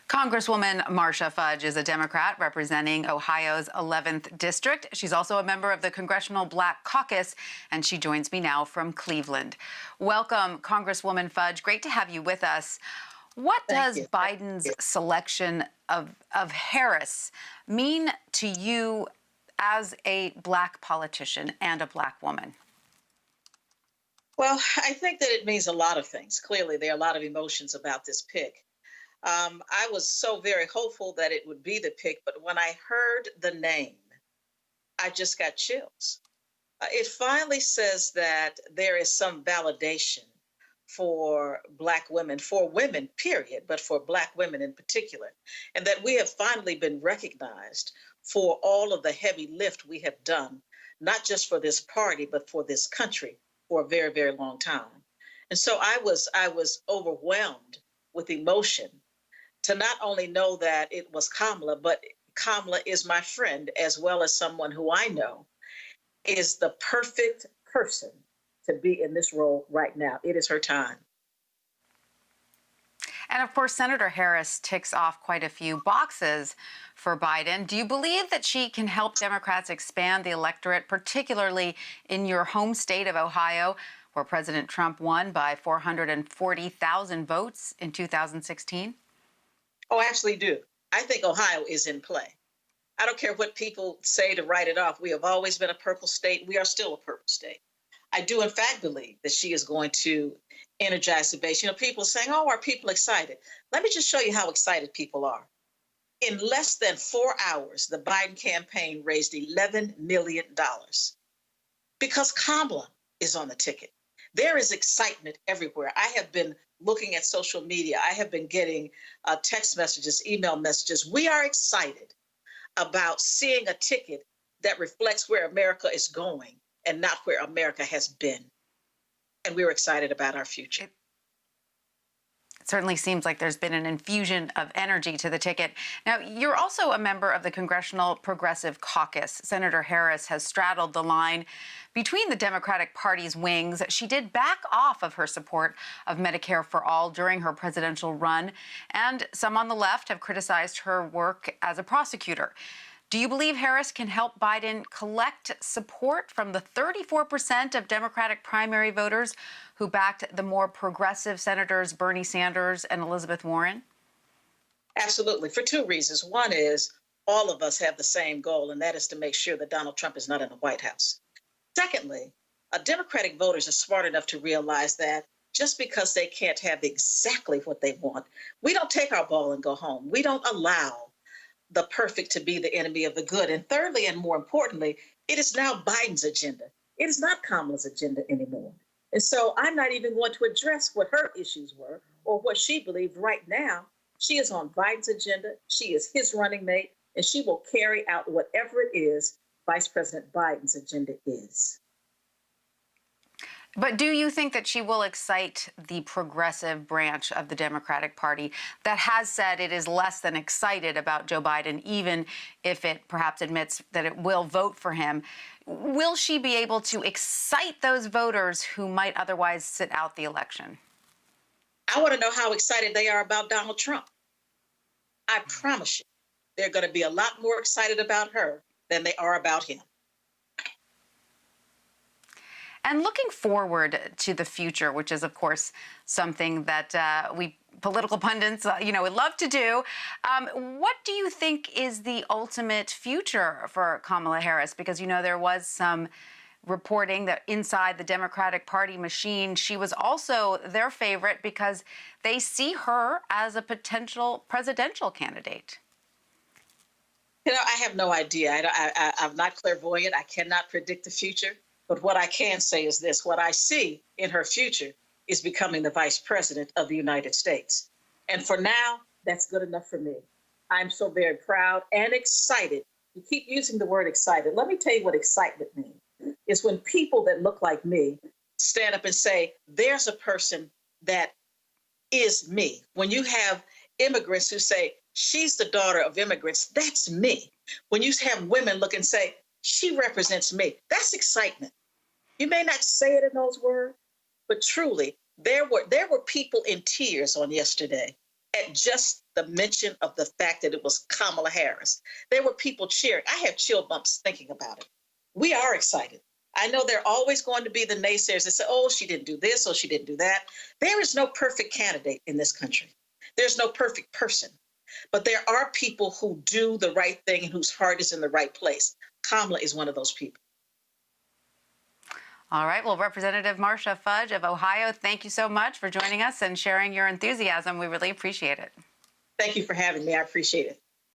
Congresswoman Marcia Fudge is a Democrat representing Ohio's 11th district. She's also a member of the Congressional Black Caucus, and she joins me now from Cleveland. Welcome, Congresswoman Fudge. Great to have you with us. What does Biden's selection of Harris mean to you as a Black politician and a Black woman? Well, I think that it means a lot of things. Clearly, there are a lot of emotions about this pick. I was so very hopeful that it would be the pick, but when I heard the name, I just got chills. It finally says that there is some validation for Black women, for women, period, but for Black women in particular, and that we have finally been recognized for all of the heavy lift we have done, not just for this party, but for this country for a very, very long time. And so I was overwhelmed with emotion to not only know that it was Kamala, but Kamala is my friend, as well as someone who I know is the perfect person to be in this role right now. It is her time. And of course, Senator Harris ticks off quite a few boxes for Biden. Do you believe that she can help Democrats expand the electorate, particularly in your home state of Ohio, where President Trump won by 440,000 votes in 2016? Oh, I actually do. I think Ohio is in play. I don't care what people say to write it off. We have always been a purple state. We are still a purple state. I do, in fact, believe that she is going to energize the base. You know, people are saying, oh, are people excited? Let me just show you how excited people are. In less than 4 hours, the Biden campaign raised $11 million because Kamala is on the ticket. There is excitement everywhere. I have been looking at social media. I have been getting text messages, email messages. We are excited about seeing a ticket that reflects where America is going and not where America has been. And we're excited about our future. It certainly seems like there's been an infusion of energy to the ticket. Now, you're also a member of the Congressional Progressive Caucus. Senator Harris has straddled the line between the Democratic Party's wings. She did back off of her support of Medicare for All during her presidential run, and some on the left have criticized her work as a prosecutor. Do you believe Harris can help Biden collect support from the 34% of Democratic primary voters who backed the more progressive Senators Bernie Sanders and Elizabeth Warren? Absolutely, for two reasons. One is all of us have the same goal, and that is to make sure that Donald Trump is not in the White House. Secondly, Democratic voters are smart enough to realize that just because they can't have exactly what they want, we don't take our ball and go home. We don't allow the perfect to be the enemy of the good. And thirdly, and more importantly, it is now Biden's agenda. It is not Kamala's agenda anymore. And so I'm not even going to address what her issues were or what she believed right now. She is on Biden's agenda. She is his running mate, and she will carry out whatever it is Vice President Biden's agenda is. But do you think that she will excite the progressive branch of the Democratic Party that has said it is less than excited about Joe Biden, even if it perhaps admits that it will vote for him? Will she be able to excite those voters who might otherwise sit out the election? I want to know how excited they are about Donald Trump. I promise you, they're going to be a lot more excited about her than they are about him. And looking forward to the future, which is, of course, something that we political pundits, would love to do. What do you think is the ultimate future for Kamala Harris? Because, there was some reporting that inside the Democratic Party machine, she was also their favorite because they see her as a potential presidential candidate. I have no idea. I'm not clairvoyant. I cannot predict the future. But what I can say is this. What I see in her future is becoming the vice president of the United States. And for now, that's good enough for me. I'm so very proud and excited. You keep using the word excited. Let me tell you what excitement means. It's when people that look like me stand up and say, there's a person that is me. When you have immigrants who say, she's the daughter of immigrants, that's me. When you have women look and say, she represents me, that's excitement. You may not say it in those words, but truly, there were people in tears on yesterday at just the mention of the fact that it was Kamala Harris. There were people cheering. I have chill bumps thinking about it. We are excited. I know there are always going to be the naysayers that say, oh, she didn't do this, or she didn't do that. There is no perfect candidate in this country. There's no perfect person. But there are people who do the right thing and whose heart is in the right place. Kamala is one of those people. All right. Well, Representative Marcia Fudge of Ohio, thank you so much for joining us and sharing your enthusiasm. We really appreciate it. Thank you for having me. I appreciate it.